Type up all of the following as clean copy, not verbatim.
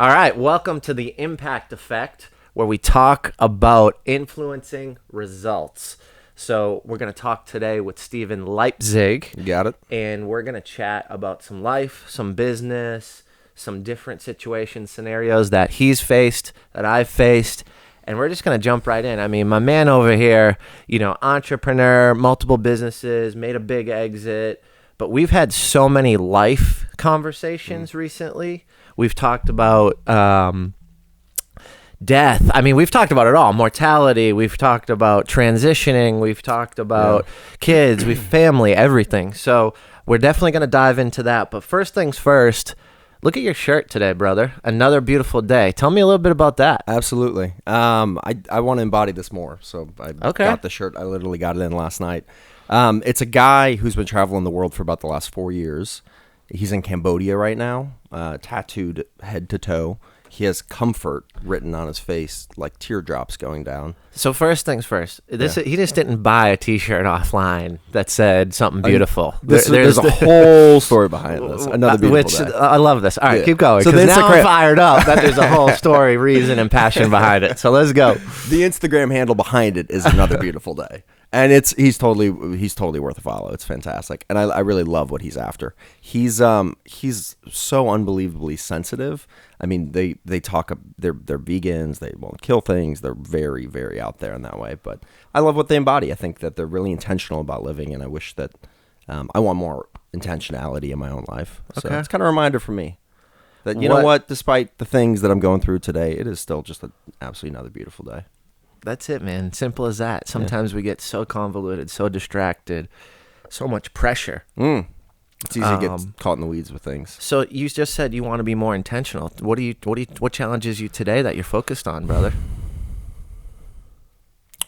All right, welcome to the Impact Effect, where we talk about influencing results. So we're going to talk today with Steven Leipzig. You got it. And we're going to chat about some life, some business, some different situations, scenarios that he's faced, that I've faced. And we're just going to jump right in. I mean, my man over here, entrepreneur, multiple businesses, made a big exit. But we've had so many life conversations recently. We've talked about death. I mean, we've talked about it all. Mortality. We've talked about transitioning. We've talked about kids, family, everything. So we're definitely going to dive into that. But first things first, look at your shirt today, brother. Another beautiful day. Tell me a little bit about that. Absolutely. I want to embody this more. So I got the shirt. I literally got it in last night. It's a guy who's been traveling the world for about the last 4 years. He's in Cambodia right now, tattooed head to toe. He has comfort written on his face, like teardrops going down. So first things first, he just didn't buy a T-shirt offline that said something beautiful. There's a whole story behind this. Another beautiful day. I love this. All right, keep going. So Because now I'm fired up that there's a whole story, reason, and passion behind it. So let's go. The Instagram handle behind it is Another Beautiful Day. And he's totally worth a follow. It's fantastic, and I really love what he's after. He's so unbelievably sensitive. I mean, they talk. They're vegans. They won't kill things. They're very, very out there in that way. But I love what they embody. I think that they're really intentional about living, and I wish that I want more intentionality in my own life. So it's kind of a reminder for me that you know what, despite the things that I'm going through today, it is still just absolutely another beautiful day. That's it, man. Simple as that. Sometimes we get so convoluted, so distracted, so much pressure. It's easy to get caught in the weeds with things. So you just said you want to be more intentional. What challenges you today that you're focused on, brother?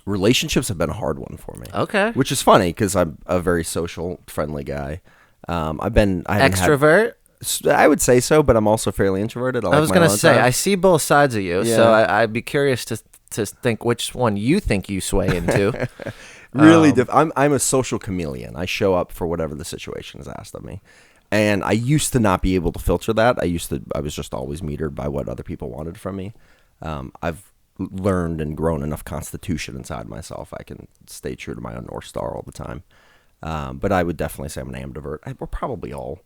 Relationships have been a hard one for me. Okay. Which is funny because I'm a very social, friendly guy. Extrovert? I would say so, but I'm also fairly introverted. I was going to say, I see both sides of you, so I'd be curious to think which one you think you sway into. Really, I'm a social chameleon. I show up for whatever the situation is asked of me, and I used to not be able to filter that. I was just always metered by what other people wanted from me. I've learned and grown enough constitution inside myself. I can stay true to my own North Star all the time. But I would definitely say I'm an ambivert. We're probably all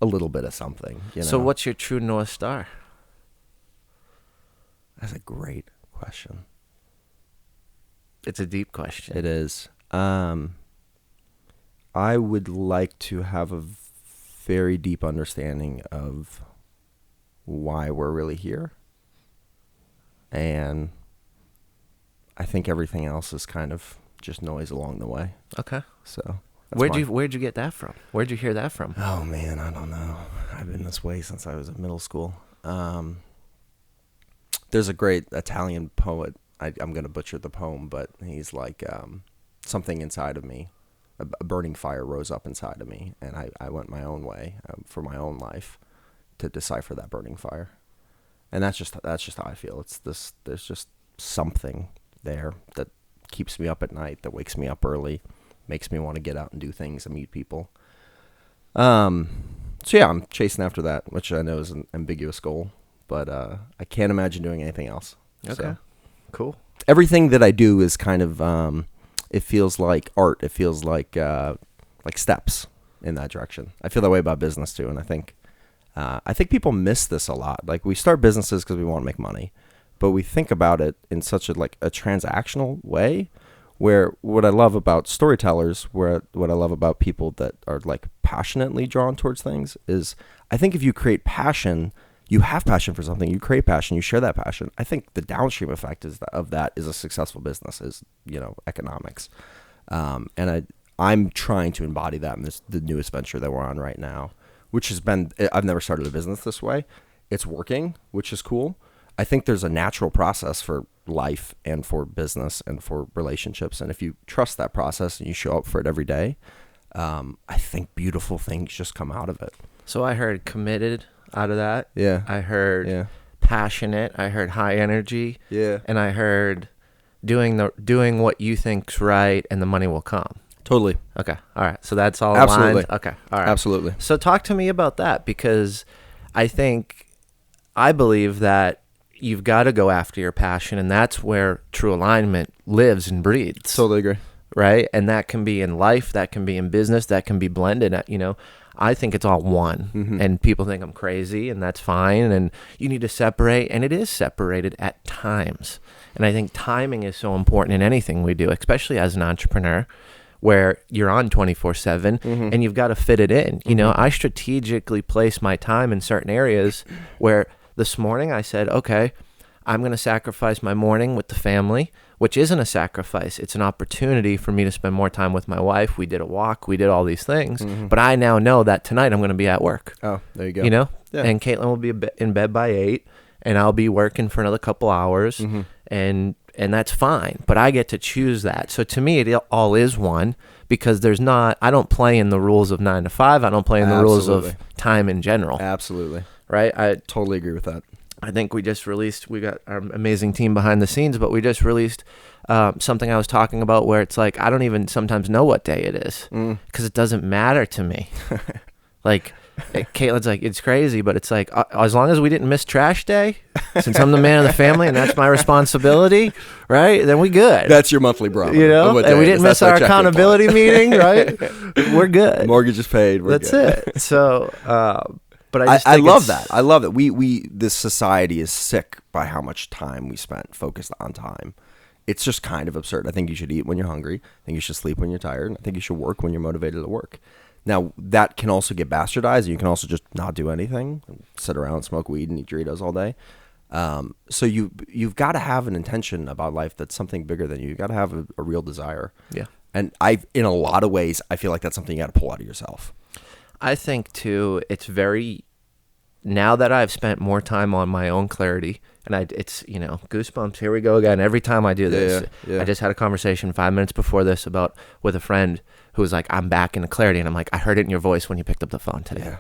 a little bit of something. So what's your true North Star? That's a great question. It's a deep question. It is. I would like to have a very deep understanding of why we're really here. And I think everything else is kind of just noise along the way. Okay. So where'd you get that from? Where'd you hear that from? Oh man, I don't know. I've been this way since I was in middle school. There's a great Italian poet. I'm going to butcher the poem, but he's like, something inside of me, a burning fire rose up inside of me, and I went my own way for my own life to decipher that burning fire. And that's just how I feel. There's just something there that keeps me up at night, that wakes me up early, makes me want to get out and do things and meet people. So yeah, I'm chasing after that, which I know is an ambiguous goal, but I can't imagine doing anything else. Okay. So. Cool. Everything that I do is kind of, it feels like art. It feels like steps in that direction. I feel that way about business too, and I think people miss this a lot. Like we start businesses because we want to make money, but we think about it in such a transactional way. Where what I love about storytellers, what I love about people that are like passionately drawn towards things is, I think if you create passion. You have passion for something, you create passion, you share that passion. I think the downstream effect of that is a successful business, is, economics. And I'm trying to embody that in the newest venture that we're on right now, which has been, I've never started a business this way. It's working, which is cool. I think there's a natural process for life and for business and for relationships. And if you trust that process and you show up for it every day, I think beautiful things just come out of it. So I heard committed out of that. Yeah. I heard passionate. I heard high energy. Yeah. And I heard doing what you think's right, and the money will come. Totally. Okay. All right. So that's all Absolutely. aligned. Okay. All right. Absolutely. So talk to me about that, because I think I believe that you've got to go after your passion, and that's where true alignment lives and breathes. Totally agree. Right? And that can be in life, that can be in business, that can be blended. I think it's all one, and people think I'm crazy, and that's fine. And you need to separate, and it is separated at times. And I think timing is so important in anything we do, especially as an entrepreneur, where you're on 24/7 and you've got to fit it in. I strategically place my time in certain areas where this morning I said, okay, I'm going to sacrifice my morning with the family, which isn't a sacrifice. It's an opportunity for me to spend more time with my wife. We did a walk. We did all these things. But I now know that tonight I'm going to be at work. Oh, there you go. Yeah. Yeah. And Caitlin will be in bed by 8, and I'll be working for another couple hours, and that's fine. But I get to choose that. So to me, it all is one, because I don't play in the rules of 9 to 5. I don't play in the rules of time in general. Absolutely. Right? I totally agree with that. I think we got our amazing team behind the scenes, but we just released something I was talking about where it's like, I don't even sometimes know what day it is because it doesn't matter to me. Like, Caitlin's like, it's crazy, but it's like, as long as we didn't miss trash day, since I'm the man of the family and that's my responsibility, right? Then we good. That's your monthly problem. And we didn't miss our accountability meeting, right? We're good. Mortgage is paid. That's good. It. So, but I love that. I love it. This society is sick by how much time we spent focused on time. It's just kind of absurd. I think you should eat when you're hungry. I think you should sleep when you're tired. I think you should work when you're motivated to work. Now, that can also get bastardized. You can also just not do anything, sit around, smoke weed, and eat Doritos all day. So you've got to have an intention about life that's something bigger than you. You've got to have a real desire. Yeah. And in a lot of ways, I feel like that's something you got to pull out of yourself. I think, too, it's now that I've spent more time on my own clarity, and it's, goosebumps, here we go again. Every time I do this, I just had a conversation 5 minutes before this with a friend who was like, I'm back into clarity. And I'm like, I heard it in your voice when you picked up the phone today. Yeah.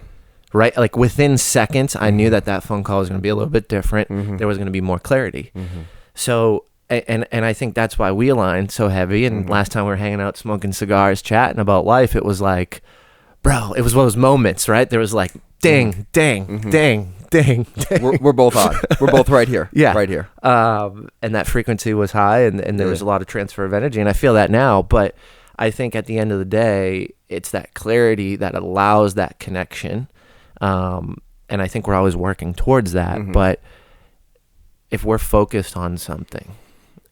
Right? Like within seconds, I knew that phone call was going to be a little bit different. There was going to be more clarity. So, and I think that's why we aligned so heavy. And last time we were hanging out, smoking cigars, chatting about life, it was like, bro, it was one of those moments, right? There was like, ding, ding, ding, ding, ding. We're both on. We're both right here. Yeah. Right here. And that frequency was high, and there was a lot of transfer of energy. And I feel that now. But I think at the end of the day, it's that clarity that allows that connection. And I think we're always working towards that. But if we're focused on something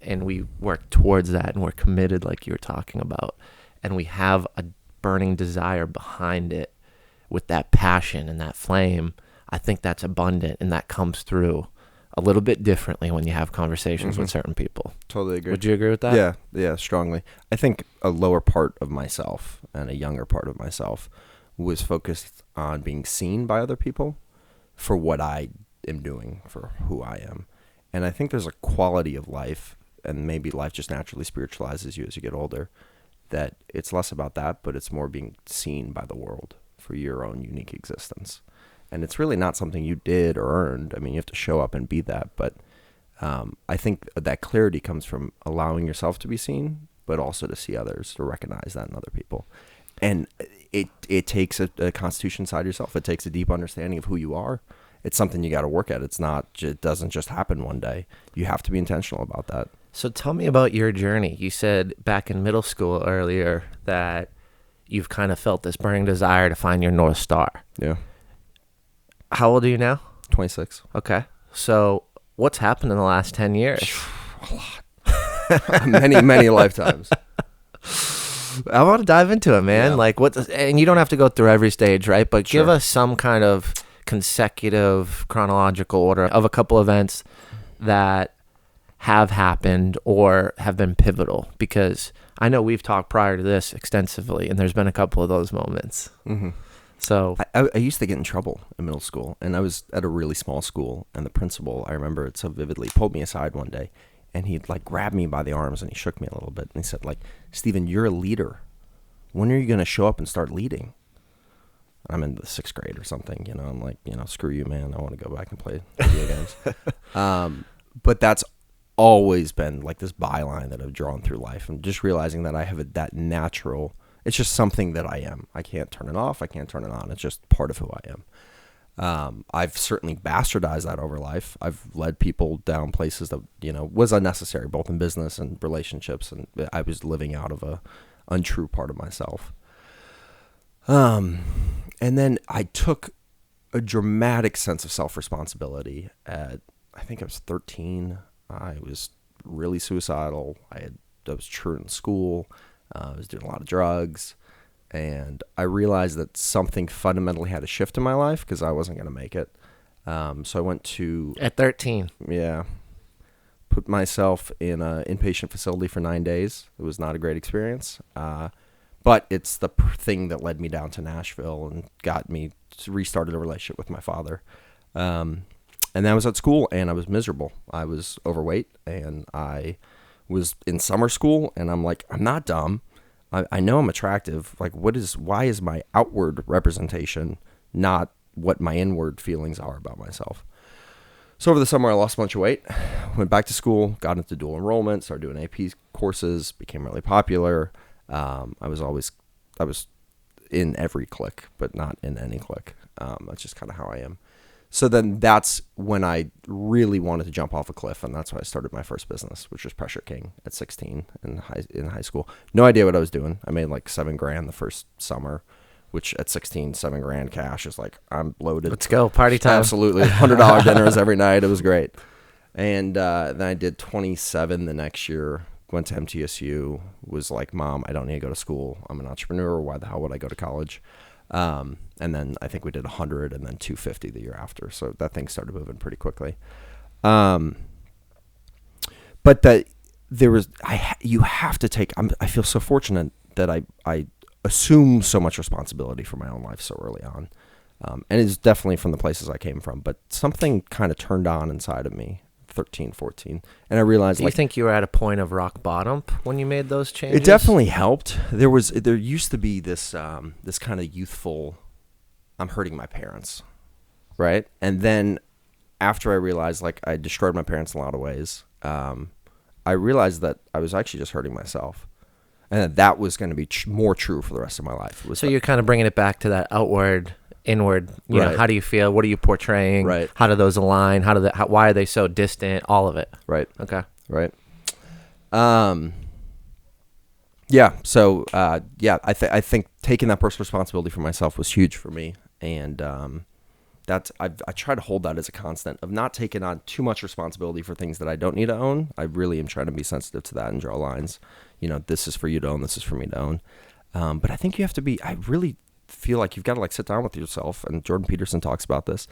and we work towards that and we're committed, like you were talking about, and we have a burning desire behind it with that passion and that flame, I think that's abundant, and that comes through a little bit differently when you have conversations with certain people. Totally agree. Would you agree with that? Yeah, strongly. I think a lower part of myself and a younger part of myself was focused on being seen by other people for what I am doing, for who I am. And I think there's a quality of life, and maybe life just naturally spiritualizes you as you get older, that it's less about that, but it's more being seen by the world for your own unique existence. And it's really not something you did or earned. I mean, you have to show up and be that. But I think that clarity comes from allowing yourself to be seen, but also to see others, to recognize that in other people. And it takes a constitution inside yourself. It takes a deep understanding of who you are. It's something you got to work at. It doesn't just happen one day. You have to be intentional about that. So tell me about your journey. You said back in middle school earlier that you've kind of felt this burning desire to find your North Star. Yeah. How old are you now? 26. Okay. So what's happened in the last 10 years? A lot. many lifetimes. I want to dive into it, man. Yeah. Like and you don't have to go through every stage, right? But Sure. give us some kind of consecutive chronological order of a couple events that have happened or have been pivotal, because I know we've talked prior to this extensively, and there's been a couple of those moments. So I used to get in trouble in middle school, and I was at a really small school, and the principal, I remember it so vividly, pulled me aside one day, and he like grabbed me by the arms and he shook me a little bit, and he said, like, Steven, you're a leader. When are you going to show up and start leading? I'm in the 6th grade or something, I'm like, screw you, man. I want to go back and play video games. But that's always been like this byline that I've drawn through life, and just realizing that I have that natural, it's just something that I am. I can't turn it off. I can't turn it on. It's just part of who I I've certainly bastardized that over life. I've led people down places that, was unnecessary, both in business and relationships. And I was living out of a untrue part of myself. And then I took a dramatic sense of self-responsibility at, I think I was 13. I was really suicidal. I was true in school. I was doing a lot of drugs. And I realized that something fundamentally had to shift in my life because I wasn't going to make it. So I went to... At 13. Yeah. Put myself in an inpatient facility for 9 days. It was not a great experience. But it's the thing that led me down to Nashville and got me restarted a relationship with my father. And then I was at school and I was miserable. I was overweight and I was in summer school and I'm like, I'm not dumb. I know I'm attractive. Like, why is my outward representation not what my inward feelings are about myself? So over the summer, I lost a bunch of weight, went back to school, got into dual enrollment, started doing AP courses, became really popular. I was in every clique, but not in any clique. That's just kind of how I am. So then that's when I really wanted to jump off a cliff, and that's when I started my first business, which was Pressure King at 16 in high school. No idea what I was doing. I made like $7,000 the first summer, which at 16, $7,000 cash is like, I'm loaded. Let's go, party time. Absolutely. $100 dinners every night. It was great. And then I did 27 the next year, went to MTSU, was like, Mom, I don't need to go to school. I'm an entrepreneur. Why the hell would I go to college? And then I think we did 100 and then 250 the year after. So that thing started moving pretty quickly. But you have to take, I feel so fortunate that I assume so much responsibility for my own life so early on. And it's definitely from the places I came from, but something kind of turned on inside of me, 13, 14. And I realized, Do you think you were at a point of rock bottom when you made those changes? It definitely helped. There used to be this kind of youthful, I'm hurting my parents, right? And then after I realized, like, I destroyed my parents in a lot of ways, I realized that I was actually just hurting myself. And that was going to be more true for the rest of my life. So you're kind of bringing it back to that outward, inward, you know, how do you feel? What are you portraying? Right. How do those align? Why are they so distant? All of it. Right. Okay. Right. Yeah. So, I think taking that personal responsibility for myself was huge for me. And, I try to hold that as a constant of not taking on too much responsibility for things that I don't need to own. I really am trying to be sensitive to that and draw lines. This is for you to own. This is for me to own. But I think you have to I really feel like you've got to sit down with yourself. And Jordan Peterson talks about this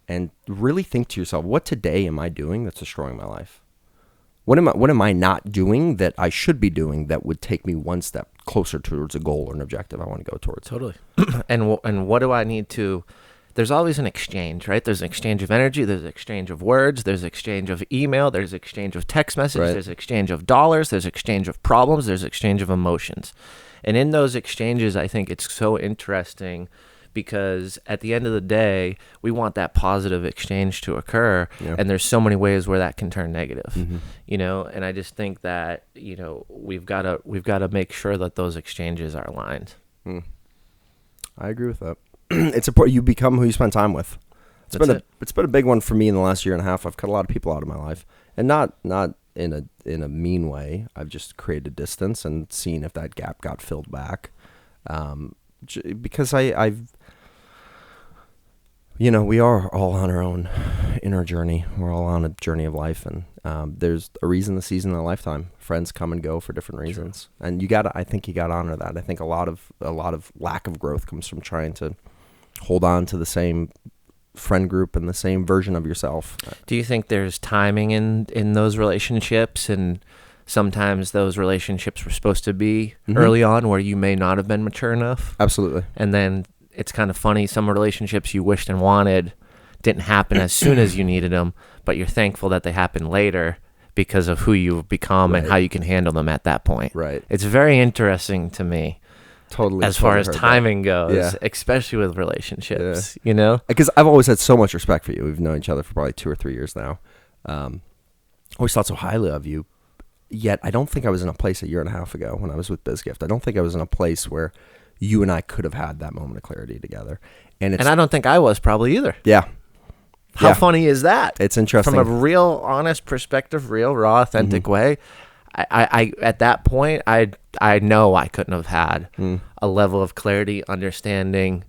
and really think to yourself, what today am I doing that's destroying my life? What am I not doing that I should be doing that would take me one step closer towards a goal or an objective I want to go towards? Totally. And what do I need to... There's always an exchange, right? There's an exchange of energy. There's an exchange of words. There's exchange of email. There's exchange of text messages. Right. There's exchange of dollars. There's exchange of problems. There's exchange of emotions. And in those exchanges, I think it's so interesting because at the end of the day, we want that positive exchange to occur. Yeah. And there's so many ways where that can turn negative, and I just think that, we've got to make sure that those exchanges are aligned. I agree with that. It's important. You become who you spend time with. It's been a big one for me in the last year and a half. I've cut a lot of people out of my life, and not in a mean way. I've just created distance and seen if that gap got filled back. Because we are all on our own inner journey. We're all on a journey of life, and there's a reason, the season, and a lifetime. Friends come and go for different reasons, and I think you gotta honor that. I think a lot of lack of growth comes from trying to hold on to the same friend group and the same version of yourself. Do you think there's timing in those relationships, and sometimes those relationships were supposed to be early on where you may not have been mature enough? Absolutely. And then it's kind of funny, some relationships you wished and wanted didn't happen as soon as you needed them, but you're thankful that they happened later because of who you've become and how you can handle them at that point. Right. It's very interesting to me. Totally. As far as timing goes, especially with relationships, Because I've always had so much respect for you. We've known each other for probably 2 or 3 years now. Always thought so highly of you. Yet I don't think I was in a place a year and a half ago when I was with BizGift. I don't think I was in a place where you and I could have had that moment of clarity together. And I don't think I was probably either. yeah. How Yeah. funny is that? It's interesting. From a real, honest perspective, real, raw, authentic way. I at that point, I know I couldn't have had a level of clarity, understanding,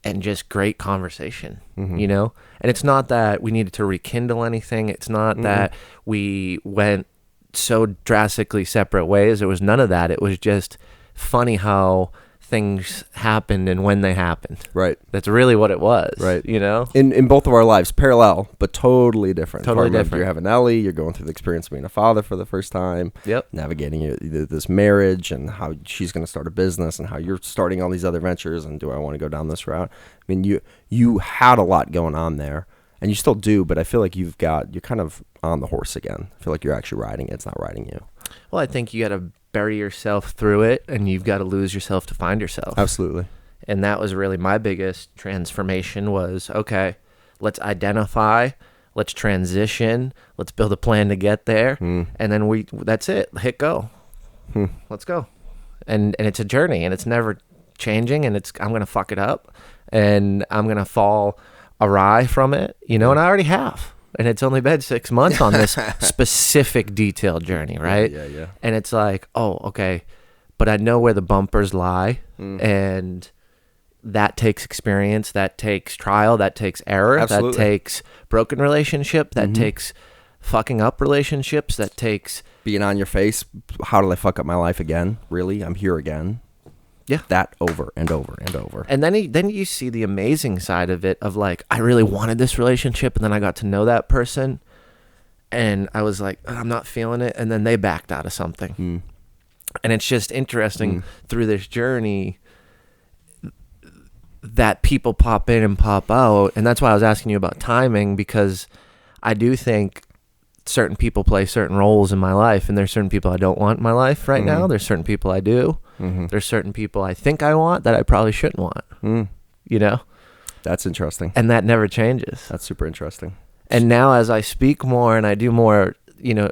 and just great conversation, you know? And it's not that we needed to rekindle anything. It's not that we went so drastically separate ways. It was none of that. It was just funny how things happened and when they happened. Right. That's really what it was. Right. You know? In both of our lives, parallel, but totally different. Totally Partner, different. You're having Ellie, you're going through the experience of being a father for the first time. Yep. Navigating this marriage and how she's going to start a business and how you're starting all these other ventures and do I want to go down this route? I mean, you had a lot going on there and you still do, but I feel like you're kind of on the horse again. I feel like you're actually riding it. It's not riding you. Well, I think you got to bury yourself through it and you've got to lose yourself to find yourself. Absolutely. And that was really my biggest transformation was, okay, let's identify, let's transition, let's build a plan to get there. And then that's it. Hit go. Let's go. And it's a journey and it's never changing and I'm going to fuck it up and I'm going to fall awry from it, you know, and I already have. And it's only been 6 months on this specific detailed journey, right? Yeah. And it's like, oh, okay, but I know where the bumpers lie, and that takes experience, that takes trial, that takes error, Absolutely. that takes broken relationship, that takes fucking up relationships, that takes Being on your face. How did I fuck up my life again? Really? I'm here again. Yeah. That over and over and over. And then you see the amazing side of it of like, I really wanted this relationship and then I got to know that person and I was like, I'm not feeling it. And then they backed out of something. And it's just interesting through this journey that people pop in and pop out. And that's why I was asking you about timing, because I do think certain people play certain roles in my life and there's certain people I don't want in my life right now. There's certain people I do. There's certain people I think I want that I probably shouldn't want, you know? That's interesting. And that never changes. That's super interesting. And now as I speak more and I do more, you know,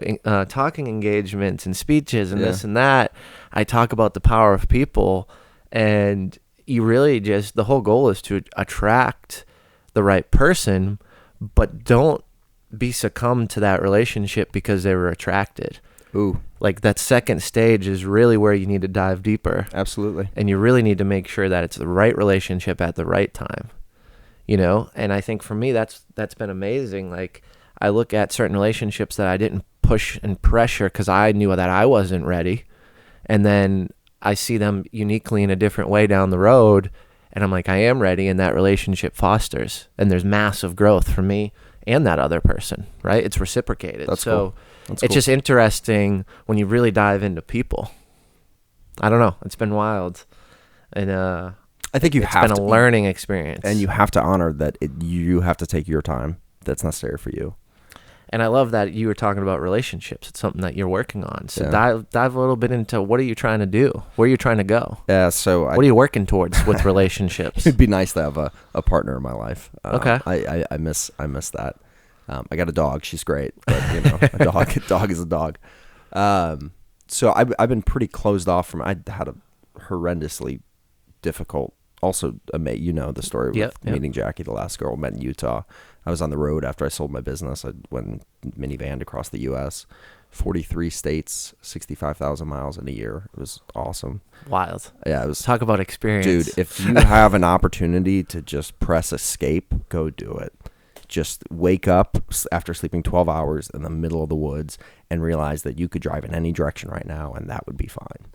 talking engagements and speeches and this and that, I talk about the power of people, and you really just, the whole goal is to attract the right person, but don't be succumbed to that relationship because they were attracted. Ooh. Like that second stage is really where you need to dive deeper. Absolutely. And you really need to make sure that it's the right relationship at the right time, you know? And I think for me, that's been amazing. Like I look at certain relationships that I didn't push and pressure because I knew that I wasn't ready. And then I see them uniquely in a different way down the road. And I'm like, I am ready. And that relationship fosters. And there's massive growth for me and that other person, right? It's reciprocated. That's so cool. That's it's cool. just interesting when you really dive into people. I don't know. It's been wild. And I think it's been a learning experience. And you have to honor that you have to take your time that's necessary for you. And I love that you were talking about relationships. It's something that you're working on. So Yeah. dive a little bit into what are you trying to do? Where are you trying to go? Yeah, so What are you working towards with relationships? it'd be nice to have a partner in my life. Okay. I miss that. I got a dog. She's great, but you know, a dog is a dog. So I've been pretty closed off from. I had a horrendously difficult. Also, you know the story with Yep. meeting Jackie, the last girl met in Utah. I was on the road after I sold my business. I went minivan across the U.S., 43 states, 65,000 miles in a year. It was awesome. Wild. Yeah, it was. Talk about experience. Dude, if you have an opportunity to just press escape, go do it. Just wake up after sleeping 12 hours in the middle of the woods and realize that you could drive in any direction right now and that would be fine.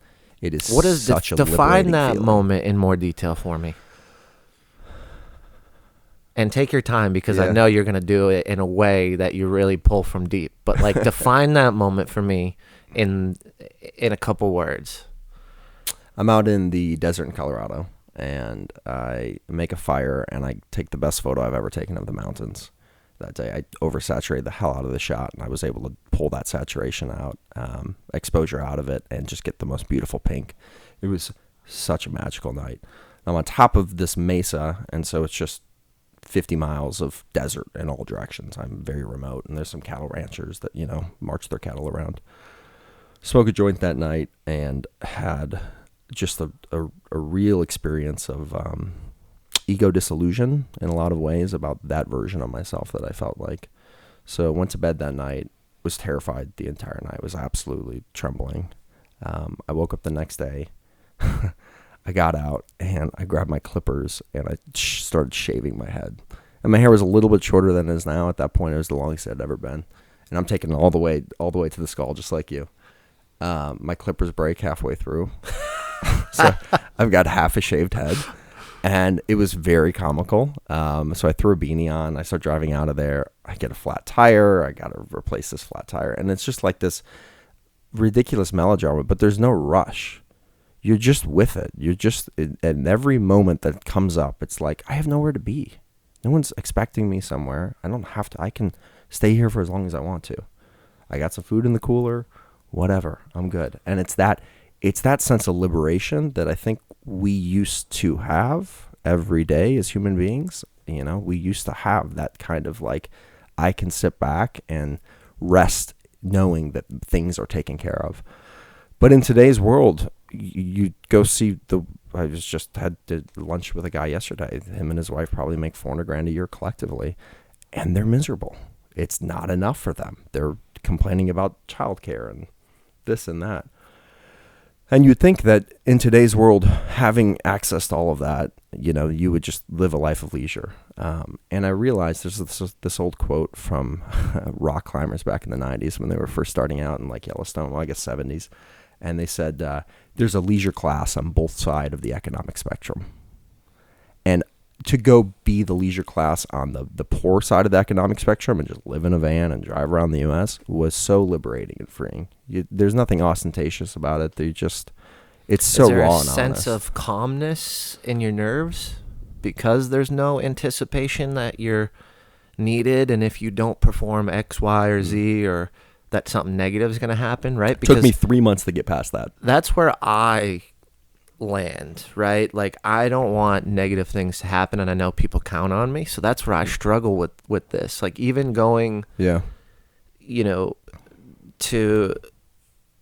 It is what is such a define liberating that feeling. moment in more detail for me? And take your time because I Yeah. know you're going to do it in a way that you really pull from deep. But like define that moment for me in a couple words. I'm out in the desert in Colorado and I make a fire and I take the best photo I've ever taken of the mountains. That day I oversaturated the hell out of the shot and I was able to pull that saturation out, exposure out of it, and just get the most beautiful pink. It was such a magical night. I'm on top of this mesa, and so it's just 50 miles of desert in all directions. I'm very remote, and there's some cattle ranchers that, you know, march their cattle around. Smoked a joint that night and had just a real experience of ego disillusion in a lot of ways about that version of myself that I felt like. So went to bed that night, was terrified the entire night, was absolutely trembling. I woke up the next day. I got out and I grabbed my clippers and I started shaving my head. And my hair was a little bit shorter than it is now. At that point, it was the longest it had ever been. And I'm taking it all the way to the skull, just like you. My clippers break halfway through. So I've got half a shaved head. And it was very comical. So I threw a beanie on. I start driving out of there. I get a flat tire. I got to replace this flat tire. And it's just like this ridiculous melodrama, but there's no rush. You're just with it. You're just, and every moment that comes up, it's like, I have nowhere to be. No one's expecting me somewhere. I don't have to. I can stay here for as long as I want to. I got some food in the cooler, whatever. I'm good. And it's that sense of liberation that I think we used to have every day as human beings. You know, we used to have that kind of like, I can sit back and rest knowing that things are taken care of. But in today's world, you go see I just had lunch with a guy yesterday. Him and his wife probably make $400,000 a year collectively, and they're miserable. It's not enough for them. They're complaining about childcare and this and that. And you'd think that in today's world, having access to all of that, you know, you would just live a life of leisure. And I realized there's this old quote from rock climbers back in the 90s when they were first starting out in like Yellowstone, well, I guess 70s. And they said, there's a leisure class on both sides of the economic spectrum. And to go be the leisure class on the poor side of the economic spectrum and just live in a van and drive around the U.S. was so liberating and freeing. There's nothing ostentatious about it. It's so raw and honest. Is there a sense of calmness in your nerves because there's no anticipation that you're needed, and if you don't perform X, Y, or Z, or that something negative is going to happen, right? Because it took me 3 months to get past that. That's where I land, right? Like, I don't want negative things to happen, and I know people count on me, so that's where I struggle with this. Like, even going, you know, to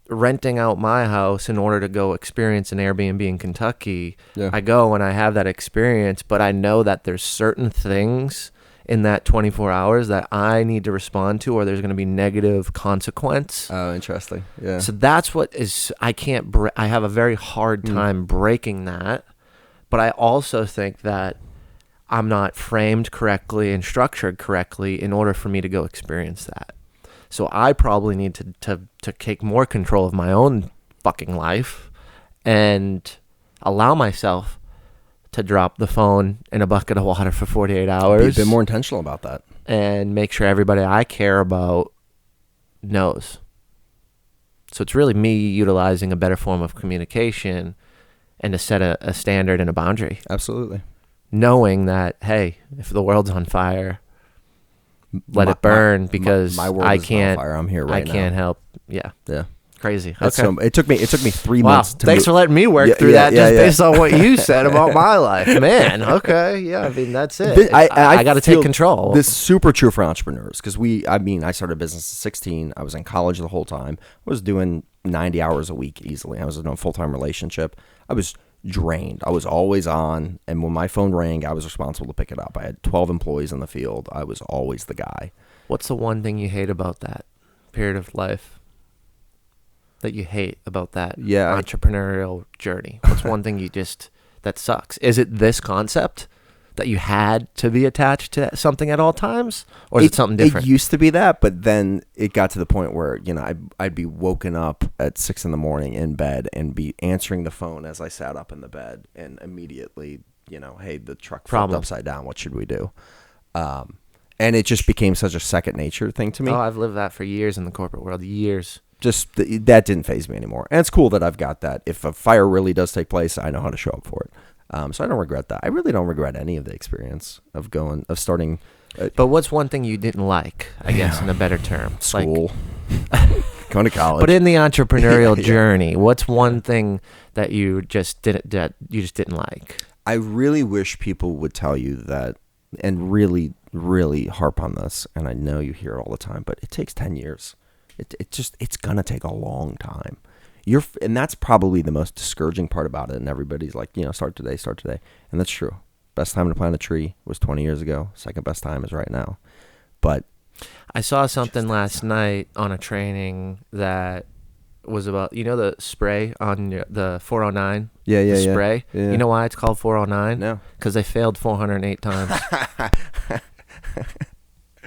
renting out my house in order to go experience an Airbnb in Kentucky, I go and I have that experience, but I know that there's certain things in that 24 hours that I need to respond to, or there's going to be negative consequence. Oh, interesting. Yeah. So that's what is, I have a very hard time breaking that, but I also think that I'm not framed correctly and structured correctly in order for me to go experience that. So I probably need to take more control of my own fucking life and allow myself to drop the phone in a bucket of water for 48 hours. Be a bit more intentional about that. And make sure everybody I care about knows. So it's really me utilizing a better form of communication and to set a standard and a boundary. Absolutely. Knowing that, hey, if the world's on fire, let it burn, because my world I is can't. on fire. I'm here right now. I can't help. Yeah. Yeah. Crazy. That's Okay. it took me 3 months. Thanks for letting me work through that based on what you said about my life, man. Okay. Yeah. I mean, that's it. I got to take control. This is super true for entrepreneurs because I started a business at 16. I was in college the whole time. I was doing 90 hours a week easily. I was in a full-time relationship. I was drained. I was always on. And when my phone rang, I was responsible to pick it up. I had 12 employees in the field. I was always the guy. What's the one thing you hate about that period of life? That you hate about that entrepreneurial journey? What's one thing that sucks? Is it this concept that you had to be attached to something at all times, or is it something different? It used to be that, but then it got to the point where, you know, I'd be woken up at 6 a.m. in bed and be answering the phone as I sat up in the bed, and immediately, you know, hey, the truck flipped upside down. What should we do? And it just became such a second nature thing to me. Oh, I've lived that for years in the corporate world. Years. Just that didn't faze me anymore. And it's cool that I've got that. If a fire really does take place, I know how to show up for it. So I don't regret that. I really don't regret any of the experience of starting. But what's one thing you didn't like, I guess, in a better term? School. Going to college. But in the entrepreneurial journey, what's one thing that you just didn't like? I really wish people would tell you that, and really, really harp on this, and I know you hear it all the time, but it takes 10 years. It's going to take a long time. And that's probably the most discouraging part about it. And everybody's like, you know, start today. And that's true. Best time to plant a tree was 20 years ago. Second best time is right now. But I saw something last night on a training that was about, the spray on the 409? Yeah, the yeah. spray. Yeah. You know why it's called 409? No. Because they failed 408 times.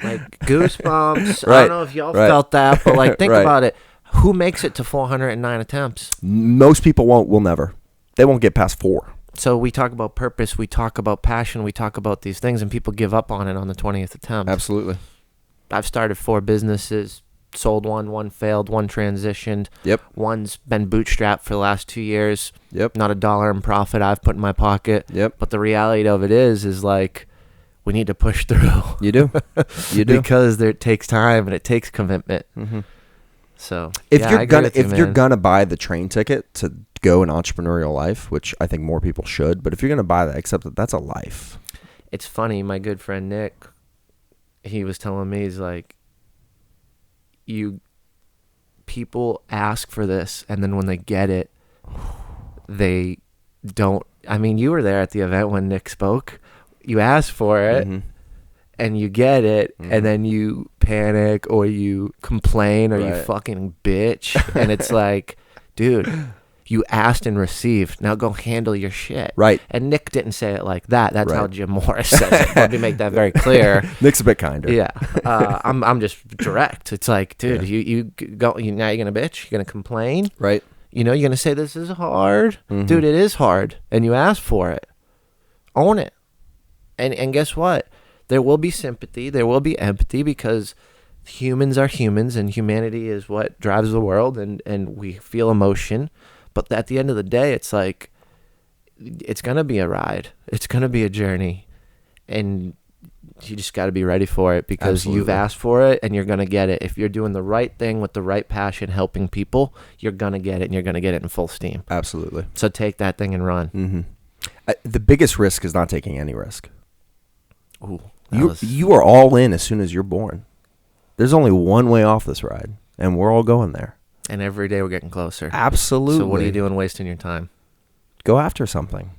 Like, goosebumps. I Right, don't know if y'all right. felt that, but like, think Right. about it. Who makes it to 409 attempts? Most people will never. They won't get past 4. So we talk about purpose, we talk about passion, we talk about these things, and people give up on it on the 20th attempt. Absolutely. I've started 4 businesses, sold one failed, one transitioned. Yep. One's been bootstrapped for the last 2 years. Yep. Not a dollar in profit I've put in my pocket. Yep. But the reality of it is like, we need to push through. You do. You do. Because it takes time and it takes commitment. Mm-hmm. So If yeah, you're I agree gonna with you, if you're man. gonna buy the train ticket to go an entrepreneurial life, which I think more people should, but if you're gonna buy that, accept that that's a life. It's funny, my good friend Nick, he was telling me, he's like, people ask for this, and then when they get it, they don't. I mean, you were there at the event when Nick spoke. You asked for it, Mm-hmm. and you get it, Mhm. and then you panic or you complain or you Right. fucking bitch, and it's like, dude, you asked and received. Now go handle your shit. Right. And Nick didn't say it like that. That's how Right. Jim Morris says it. Let me make that very clear. Nick's a bit kinder. Yeah, I'm just direct. It's like, dude, Yeah. now you're gonna bitch, you're gonna complain, Right. you're gonna say this is hard, Mhm. dude. It is hard, and you asked for it. Own it, and guess what? There will be sympathy, there will be empathy, because humans are humans, and humanity is what drives the world, and we feel emotion. But at the end of the day, it's like, it's gonna be a ride, it's gonna be a journey, and you just got to be ready for it, because you've Absolutely. asked for it and you're going to get it. If you're doing the right thing with the right passion, helping people, you're going to get it, and you're going to get it in full steam. Absolutely. So take that thing and run. Mm-hmm. The biggest risk is not taking any risk. Ooh, You are all in as soon as you're born. There's only one way off this ride, and we're all going there. and every day we're getting closer. Absolutely. So what are you doing wasting your time? Go after something.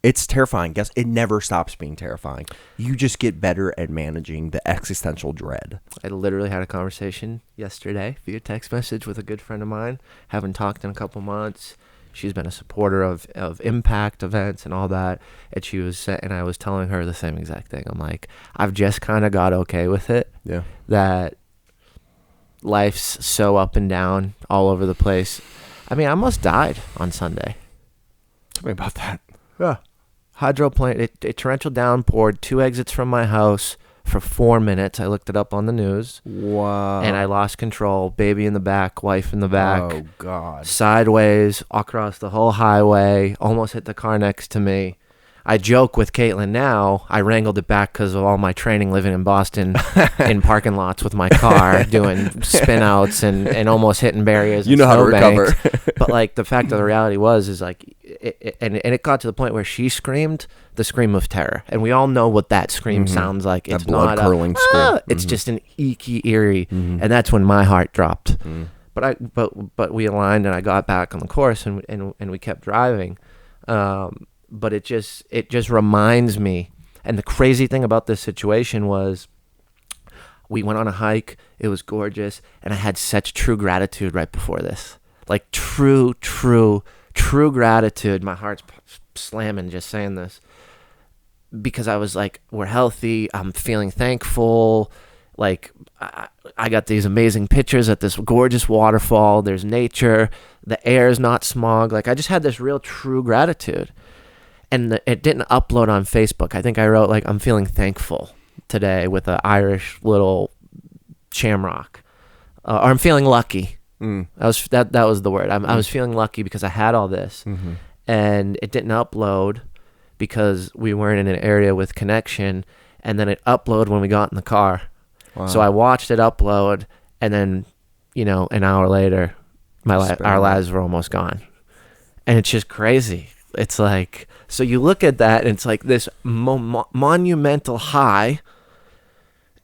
It's terrifying. Guess it never stops being terrifying. You just get better at managing the existential dread. I literally had a conversation yesterday via text message with a good friend of mine. Haven't talked in a couple months. She's been a supporter of impact events and all that. And I was telling her the same exact thing. I'm like, I've just kind of got okay with it. Yeah. That life's so up and down all over the place. I mean, I almost died on Sunday. Tell me about that. Yeah. Hydroplane, a torrential downpour, 2 exits from my house for 4 minutes. I looked it up on the news. Wow. And I lost control. Baby in the back, wife in the back. Oh, God. Sideways, across the whole highway, almost hit the car next to me. I joke with Caitlin now, I wrangled it back because of all my training living in Boston in parking lots with my car, doing spin outs and almost hitting barriers. You and know how to snowbanks. recover. But like the fact of the reality is like, it got to the point where she screamed the scream of terror. And we all know what that scream sounds like. That It's not blood-curdling scream. It's just an eeky, eerie. And that's when my heart dropped. But we aligned and I got back on the course and we kept driving. But it just reminds me, and the crazy thing about this situation was we went on a hike, it was gorgeous, and I had such true gratitude right before this. Like true gratitude. My heart's slamming just saying this. Because I was like, we're healthy, I'm feeling thankful, like I got these amazing pictures at this gorgeous waterfall, there's nature, the air is not smog, like I just had this real true gratitude. And it didn't upload on Facebook. I think I wrote like, I'm feeling thankful today with an Irish little shamrock. Or I'm feeling lucky. That was the word. I was feeling lucky because I had all this. And it didn't upload because we weren't in an area with connection. And then it uploaded when we got in the car. Wow. So I watched it upload. And then, an hour later, our lives were almost gone. And it's just crazy. It's like, so you look at that and it's like this monumental high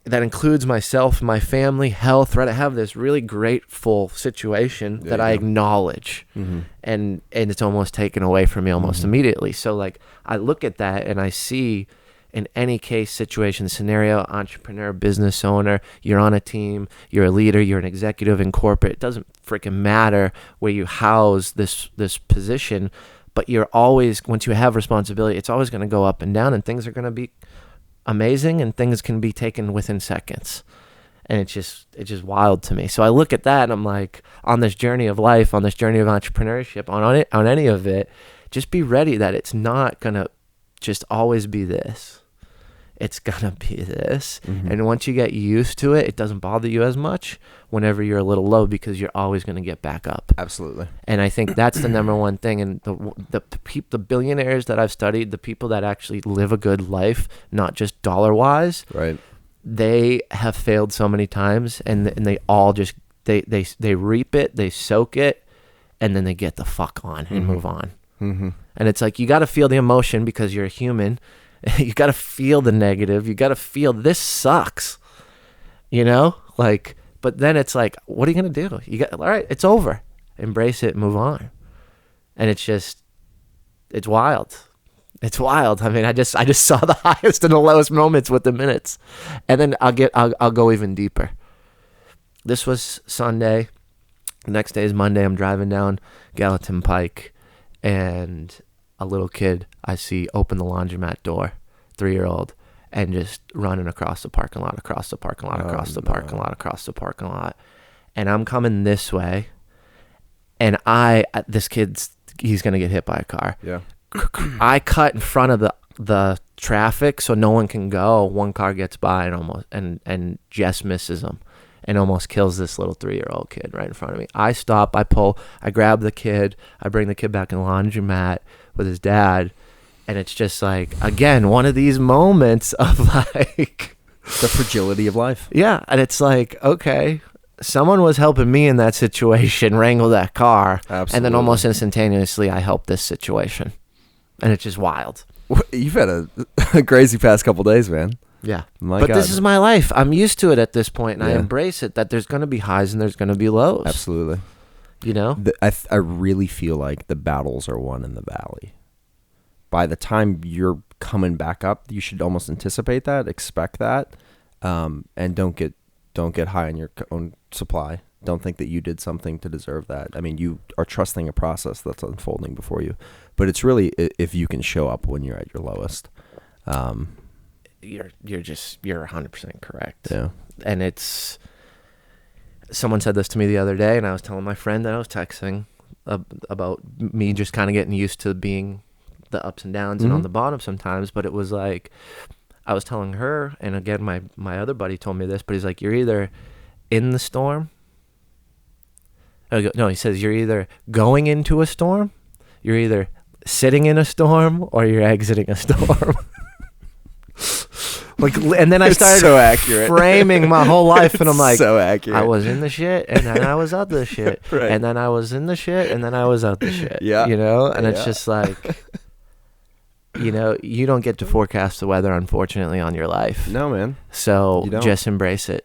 that includes myself, my family, health, right? I have this really grateful situation that I acknowledge, and it's almost taken away from me almost immediately. So like I look at that and I see in any case, situation, scenario, entrepreneur, business owner, you're on a team, you're a leader, you're an executive in corporate. It doesn't freaking matter where you house this position, but you're always, once you have responsibility, it's always going to go up and down, and things are going to be amazing, and things can be taken within seconds. And it's just wild to me. So I look at that and I'm like, on this journey of life, on this journey of entrepreneurship, on any of it, just be ready that it's not going to just always be this. It's gonna be this. And once you get used to it, it doesn't bother you as much whenever you're a little low, because you're always gonna get back up. Absolutely. And I think that's the number one thing. And the billionaires that I've studied, the people that actually live a good life, not just dollar wise, right? They have failed so many times, and they all just they reap it, they soak it, and then they get the fuck on and move on. And it's like, you got to feel the emotion because you're a human. You got to feel the negative. You got to feel this sucks, like, but then it's like, what are you going to do? You got, all right, it's over. Embrace it, move on. And it's wild. It's wild. I mean, I just saw the highest and the lowest moments with the minutes. And then I'll go even deeper. This was Sunday. The next day is Monday. I'm driving down Gallatin Pike, and a little kid I see open the laundromat door, 3-year-old, and just running across the parking lot, across the parking lot, across the parking lot, across the parking lot. And I'm coming this way, and this kid's, he's going to get hit by a car. Yeah. I cut in front of the traffic so no one can go. One car gets by and just misses him and almost kills this little 3-year-old kid right in front of me. I stop, I pull, I grab the kid, I bring the kid back in the laundromat with his dad, and it's just like, again, one of these moments of like the fragility of life. Yeah, and it's like, okay, someone was helping me in that situation wrangle that car. Absolutely. And then almost instantaneously I helped this situation, and it's just wild. You've had a crazy past couple days, man. Yeah. But this is my life. I'm used to it at this point, and I Yeah. embrace it, that there's going to be highs and there's going to be lows. Absolutely. I really feel like the battles are won in the valley. By the time you're coming back up, you should almost anticipate that, expect that, and don't get high on your own supply. Don't think that you did something to deserve that. I mean, you are trusting a process that's unfolding before you. But it's really if you can show up when you're at your lowest. You're 100% correct. Yeah. And someone said this to me the other day, and I was telling my friend that I was texting about me just kind of getting used to being the ups and downs and on the bottom sometimes. But it was like, I was telling her, and again, my other buddy told me this, but he's like, you're either in the storm. No, he says you're either going into a storm, you're either sitting in a storm, or you're exiting a storm. Like, and then I started so accurate. framing my whole life, and I'm like, so accurate. I was in the shit, and then I was out the shit, Right. and then I was in the shit, and then I was out the shit. Yeah. And it's Yeah. just like, you don't get to forecast the weather, unfortunately, on your life. No, man. So You don't. just embrace it.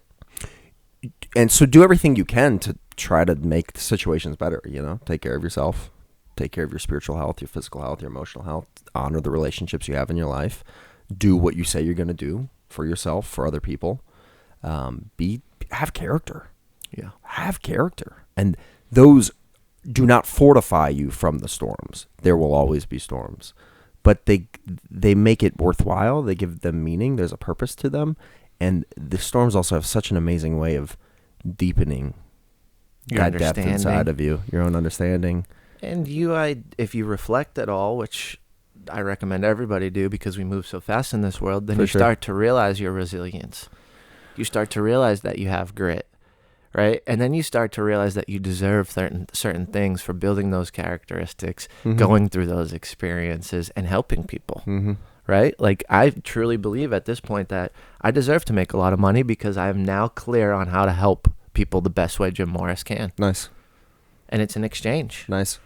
And so do everything you can to try to make the situations better, Take care of yourself. Take care of your spiritual health, your physical health, your emotional health. Honor the relationships you have in your life. Do what you say you're going to do for yourself, for other people. Have character. Yeah. Have character. And those do not fortify you from the storms. There will always be storms. But they make it worthwhile. They give them meaning. There's a purpose to them. And the storms also have such an amazing way of deepening Your that depth understanding. inside of you, your own understanding. And if you reflect at all, which I recommend everybody do because we move so fast in this world, then For you sure. start to realize your resilience. You start to realize that you have grit, right? And then you start to realize that you deserve certain things for building those characteristics, going through those experiences, and helping people, right? Like, I truly believe at this point that I deserve to make a lot of money because I am now clear on how to help people the best way Jim Morris can. Nice. And it's an exchange. Nice.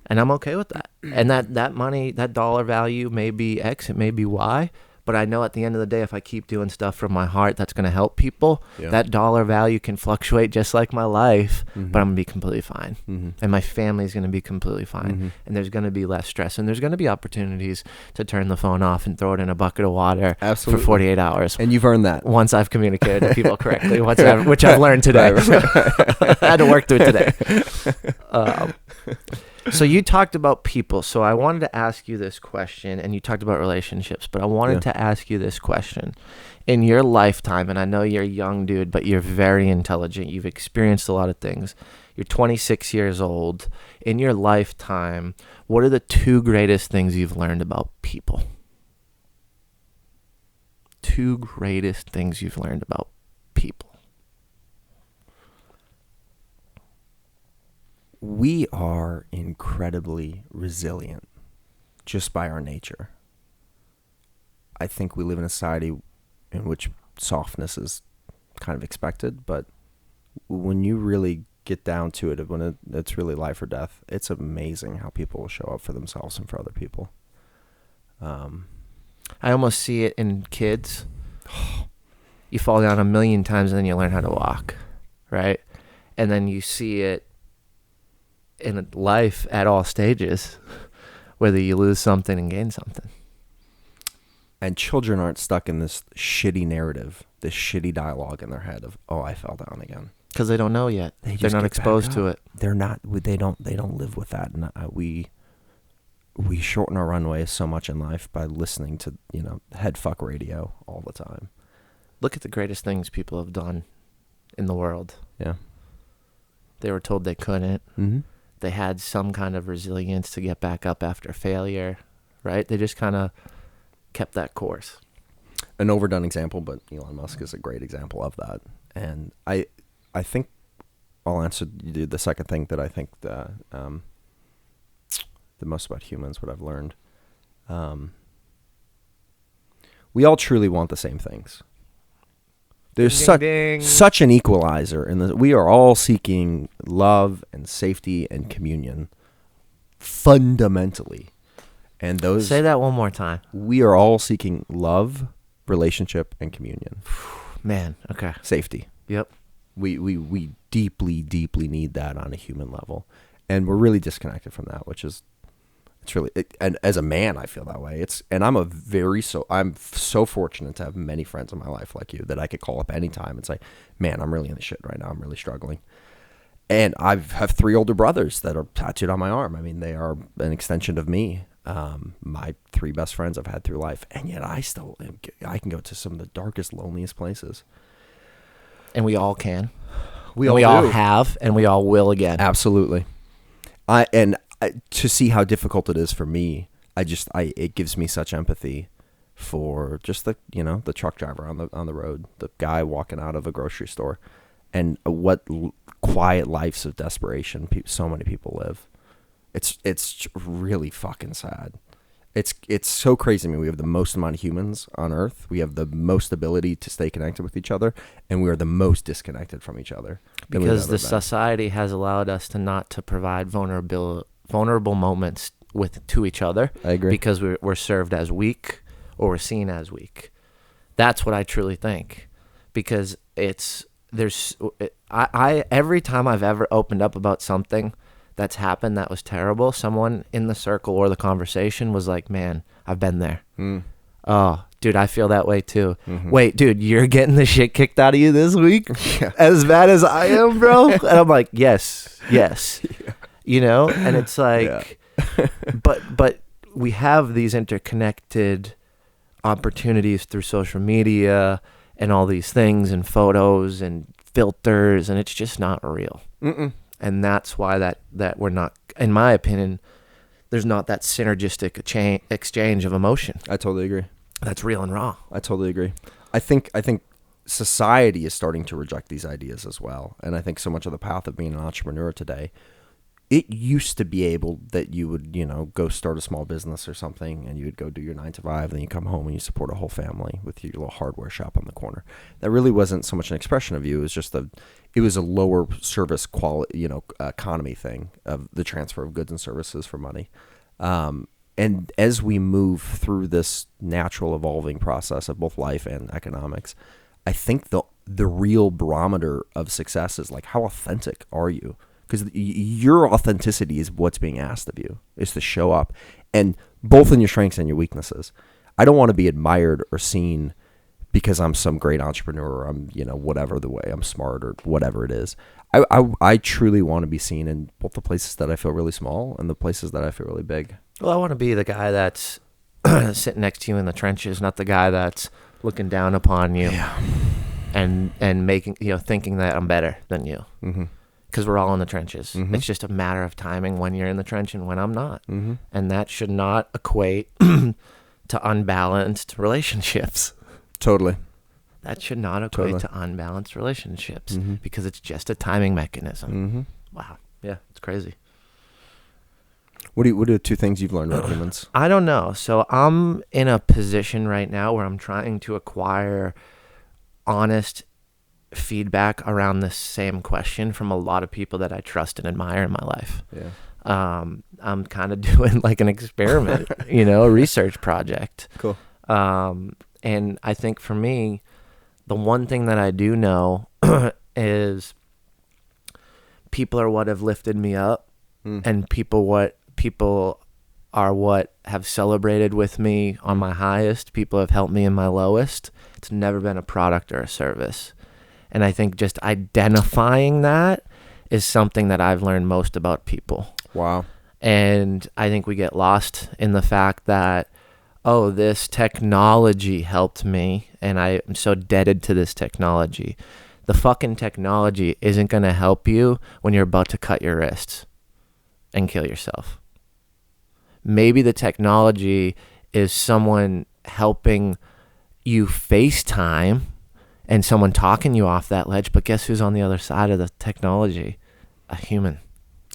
And I'm okay with that. And that money, that dollar value may be X, it may be Y, But I know at the end of the day, if I keep doing stuff from my heart that's going to help people, that dollar value can fluctuate just like my life, but I'm going to be completely fine. And my family's going to be completely fine. And there's going to be less stress. And there's going to be opportunities to turn the phone off and throw it in a bucket of water for 48 hours. And you've earned that. Once I've communicated to people correctly, which I've learned today. I had to work through it today. So you talked about people. So I wanted to ask you this question, and you talked about relationships, but I wanted to ask you this question. In your lifetime, and I know you're a young dude, but you're very intelligent. You've experienced a lot of things. You're 26 years old. In your lifetime, what are the 2 greatest things you've learned about people? 2 greatest things you've learned about people. We are incredibly resilient just by our nature. I think we live in a society in which softness is kind of expected, but when you really get down to it, when it's really life or death, it's amazing how people will show up for themselves and for other people. I almost see it in kids. You fall down a million times and then you learn how to walk, right? And then you see it in life at all stages, whether you lose something and gain something. And children aren't stuck in this shitty narrative, this shitty dialogue in their head of, oh, I fell down again. Because they don't know yet. They're not exposed to it. They're not. They don't live with that. And we shorten our runway so much in life by listening to head fuck radio all the time. Look at the greatest things people have done in the world. Yeah. They were told they couldn't. Mm-hmm. They had some kind of resilience to get back up after failure, right? They just kind of kept that course. An overdone example, but Elon Musk is a great example of that. And I think I'll answer the second thing that I think the most about humans, what I've learned. We all truly want the same things. There's such an equalizer in that we are all seeking love and safety and communion fundamentally. And those Say that one more time. We are all seeking love, relationship, and communion. Man, okay. Safety. Yep. We deeply, deeply need that on a human level. And we're really disconnected from that, which is and as a man, I feel that way. I'm so fortunate to have many friends in my life like you that I could call up anytime and say, man, I'm really in the shit right now. I'm really struggling. And I have 3 older brothers that are tattooed on my arm. I mean, they are an extension of me. My 3 best friends I've had through life. And yet I can go to some of the darkest, loneliest places. And we all can. We all have, and we all will again. Absolutely. To see how difficult it is for me, it gives me such empathy for just the truck driver on the road, the guy walking out of a grocery store, and what quiet lives of desperation so many people live. It's really fucking sad. It's so crazy to me. We have the most amount of humans on Earth. We have the most ability to stay connected with each other, and we are the most disconnected from each other. Because the society has allowed us not to provide vulnerable moments to each other. I agree. Because we're served as weak, or we're seen as weak. That's what I truly think. Because every time I've ever opened up about something that's happened that was terrible, someone in the circle or the conversation was like, man, I've been there. Oh, dude, I feel that way too. Mm-hmm. Wait, dude, you're getting the shit kicked out of you this week? Yeah. As bad as I am, bro? And I'm like, yes. Yeah. And it's like, but we have these interconnected opportunities through social media and all these things and photos and filters, and it's just not real. Mm-mm. And that's why that we're not, in my opinion, there's not that synergistic exchange of emotion. I totally agree. That's real and raw. I totally agree. I think society is starting to reject these ideas as well. And I think so much of the path of being an entrepreneur today, it used to be able that you would, go start a small business or something, and you would go do your 9 to 5, and then you come home and you support a whole family with your little hardware shop on the corner. That really wasn't so much an expression of you. It was just it was a lower service quality, economy thing of the transfer of goods and services for money. And as we move through this natural evolving process of both life and economics, I think the real barometer of success is like, how authentic are you? Because your authenticity is what's being asked of you, is to show up, and both in your strengths and your weaknesses. I don't want to be admired or seen because I'm some great entrepreneur, or I'm, whatever the way, I'm smart or whatever it is. I truly want to be seen in both the places that I feel really small and the places that I feel really big. Well, I want to be the guy that's sitting next to you in the trenches, not the guy that's looking down upon you and making, thinking that I'm better than you. Mm-hmm. Because we're all in the trenches. Mm-hmm. It's just a matter of timing when you're in the trench and when I'm not. Mm-hmm. And that should not equate to unbalanced relationships. Totally. That should not equate to unbalanced relationships because it's just a timing mechanism. Mm-hmm. Wow. Yeah, it's crazy. What are 2 things you've learned about humans? I don't know. So I'm in a position right now where I'm trying to acquire honest feedback around the same question from a lot of people that I trust and admire in my life. Yeah. I'm kind of doing like an experiment, a research project. Cool. And I think for me, the one thing that I do know is people are what have lifted me up, and people are what have celebrated with me on my highest. People have helped me in my lowest. It's never been a product or a service. And I think just identifying that is something that I've learned most about people. Wow. And I think we get lost in the fact that, oh, this technology helped me, and I am so indebted to this technology. The fucking technology isn't going to help you when you're about to cut your wrists and kill yourself. Maybe the technology is someone helping you FaceTime and someone talking you off that ledge, but guess who's on the other side of the technology? A human.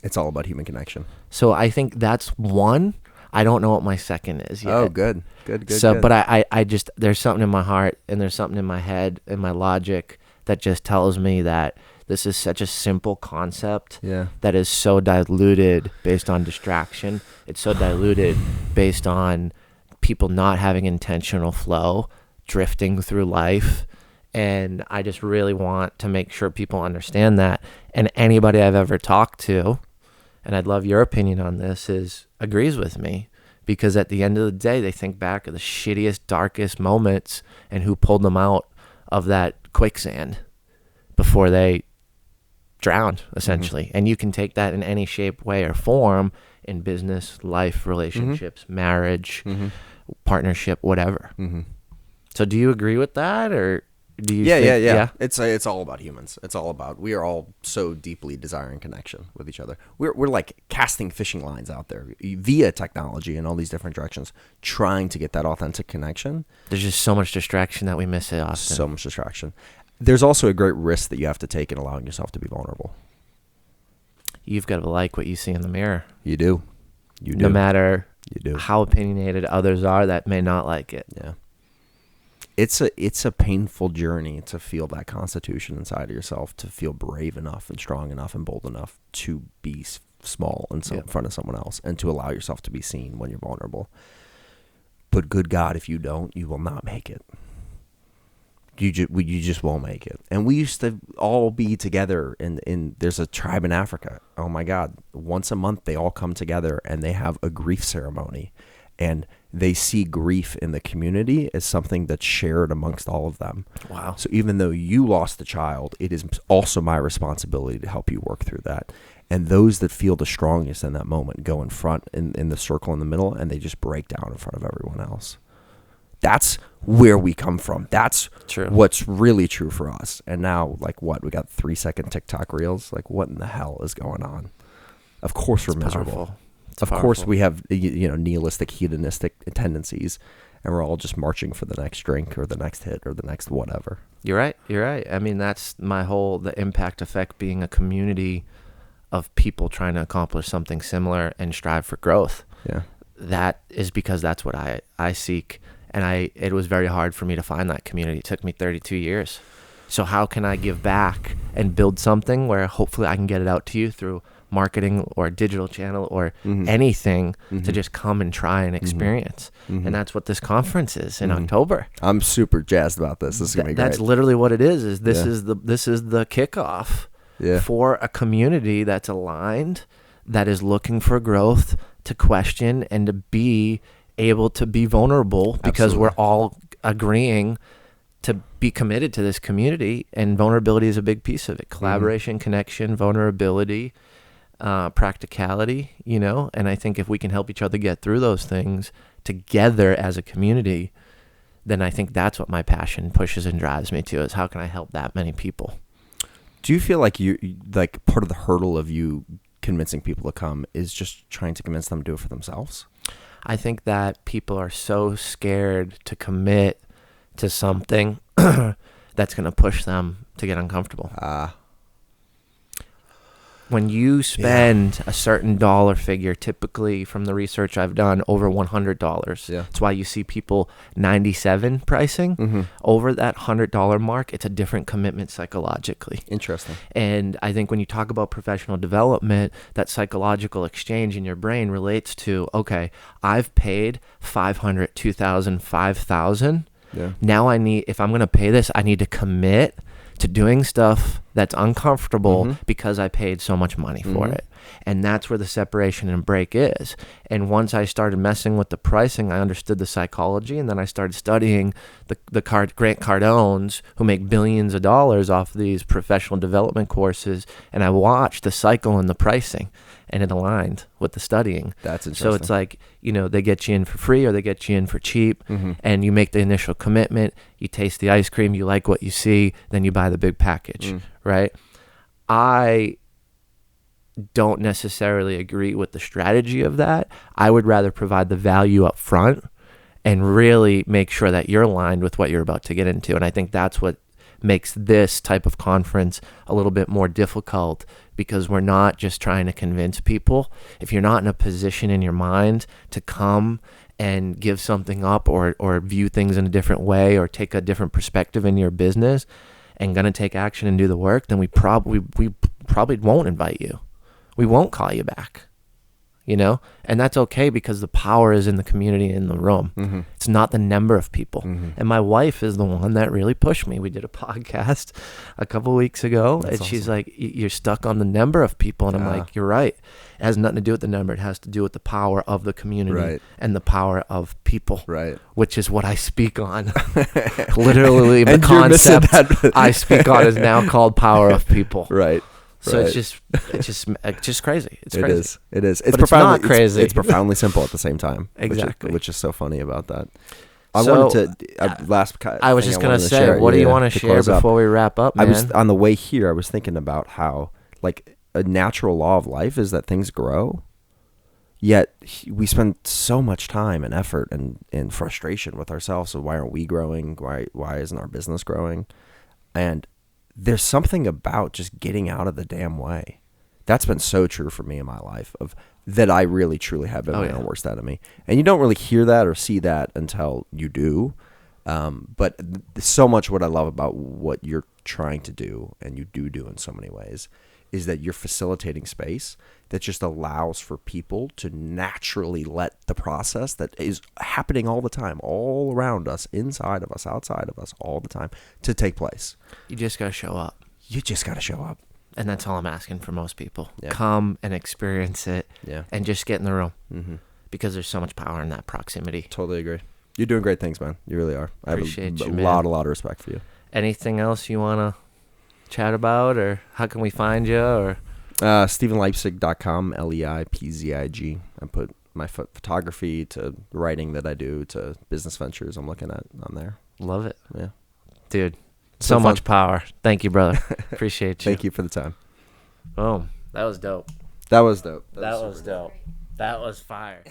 It's all about human connection. So I think that's one. I don't know what my second is yet. Oh, good. So, good. but I just, there's something in my heart and there's something in my head and my logic that just tells me that this is such a simple concept that is so diluted based on distraction. It's so diluted based on people not having intentional flow, drifting through life. And I just really want to make sure people understand that. And anybody I've ever talked to, and I'd love your opinion on this, agrees with me. Because at the end of the day, they think back of the shittiest, darkest moments and who pulled them out of that quicksand before they drowned, essentially. And you can take that in any shape, way, or form in business, life, relationships, marriage, partnership, whatever. So do you agree with that, or do you think, yeah. It's all about humans. It's all about, we are all so deeply desiring connection with each other. We're like casting fishing lines out there via technology in all these different directions, trying to get that authentic connection. There's just so much distraction that we miss it often. So much distraction. There's also a great risk that you have to take in allowing yourself to be vulnerable. You've got to like what you see in the mirror. You do. No matter you do. how opinionated others are that may not like it. Yeah. It's a painful journey to feel that constitution inside of yourself, to feel brave enough and strong enough and bold enough to be small in front of someone else and to allow yourself to be seen when you're vulnerable. But good God, if you don't, you will not make it. You just won't make it. And we used to all be together there's a tribe in Africa. Oh my God. Once a month, they all come together and they have a grief ceremony. And they see grief in the community as something that's shared amongst all of them. Wow. So even though you lost a child, it is also my responsibility to help you work through that. And those that feel the strongest in that moment go in front in the circle in the middle, and they just break down in front of everyone else. That's where we come from. That's true. What's really true for us. And now, like, what? We got 3-second TikTok reels? Like, what in the hell is going on? Of course we're miserable. Powerful. Of course we have, nihilistic, hedonistic tendencies, and we're all just marching for the next drink or the next hit or the next whatever. You're right. I mean, that's the impact effect, being a community of people trying to accomplish something similar and strive for growth. Yeah. That is because that's what I seek. And it was very hard for me to find that community. It took me 32 years. So how can I give back and build something where hopefully I can get it out to you through marketing or digital channel or anything to just come and try and experience. And that's what this conference is in October. I'm super jazzed about this. This is gonna be great. That's literally what it is this is the kickoff for a community that's aligned, that is looking for growth, to question and to be able to be vulnerable, because we're all agreeing to be committed to this community, and vulnerability is a big piece of it. Collaboration, connection, vulnerability, practicality, and I think if we can help each other get through those things together as a community, then I think that's what my passion pushes and drives me to, is how can I help that many people? Do you feel like like part of the hurdle of you convincing people to come is just trying to convince them to do it for themselves? I think that people are so scared to commit to something that's going to push them to get uncomfortable. When you spend a certain dollar figure, typically from the research I've done, over $100. That's why you see people 97 pricing. Over that $100 mark, it's a different commitment psychologically. Interesting. And I think when you talk about professional development, that psychological exchange in your brain relates to, okay, I've paid $500, $2,000, $5,000. Now if I'm going to pay this, I need to commit to doing stuff that's uncomfortable because I paid so much money for it. And that's where the separation and break is. And once I started messing with the pricing, I understood the psychology, and then I started studying the Grant Cardones, who make billions of dollars off these professional development courses, and I watched the cycle in the pricing, and it aligned with the studying. That's interesting. So it's like, they get you in for free or they get you in for cheap, and you make the initial commitment, you taste the ice cream, you like what you see, then you buy the big package, right? I don't necessarily agree with the strategy of that. I would rather provide the value up front and really make sure that you're aligned with what you're about to get into. And I think that's what makes this type of conference a little bit more difficult, because we're not just trying to convince people. If you're not in a position in your mind to come and give something up or view things in a different way or take a different perspective in your business and going to take action and do the work, then we probably won't invite you. We won't call you back, and that's okay, because the power is in the community, in the room. It's not the number of people. And my wife is the one that really pushed me. We did a podcast a couple weeks ago, and she's like, you're stuck on the number of people. And I'm like, you're right. It has nothing to do with the number. It has to do with the power of the community and the power of people, which is what I speak on. Literally, the concept I speak on is now called power of people. So it's just crazy. It's crazy. It is. It's not crazy. It's profoundly simple at the same time. Exactly. Which is so funny about that. I was just going to say, what do you want to share before we wrap up, man? I was on the way here, I was thinking about how, like, a natural law of life is that things grow. Yet we spend so much time and effort and frustration with ourselves. So why aren't we growing? Why isn't our business growing? And there's something about just getting out of the damn way. That's been so true for me in my life, of that I really truly have been my own worst enemy. And you don't really hear that or see that until you do. But so much what I love about what you're trying to do, and you do in so many ways, is that you're facilitating space that just allows for people to naturally let the process that is happening all the time, all around us, inside of us, outside of us, all the time, to take place. You just got to show up. You just got to show up. And that's all I'm asking for most people. Come and experience it and just get in the room, because there's so much power in that proximity. Totally agree. You're doing great things, man. You really are. Appreciate I have a lot of respect for you. Anything else you want to chat about, or how can we find you? Or StevenLeipzig.com, Leipzig. I put my photography to writing that I do to business ventures I'm looking at on there. Love it. Yeah. Dude, so much power. Thank you, brother. Appreciate you. Thank you for the time. Boom. That was dope. That was dope. That was dope. That was fire.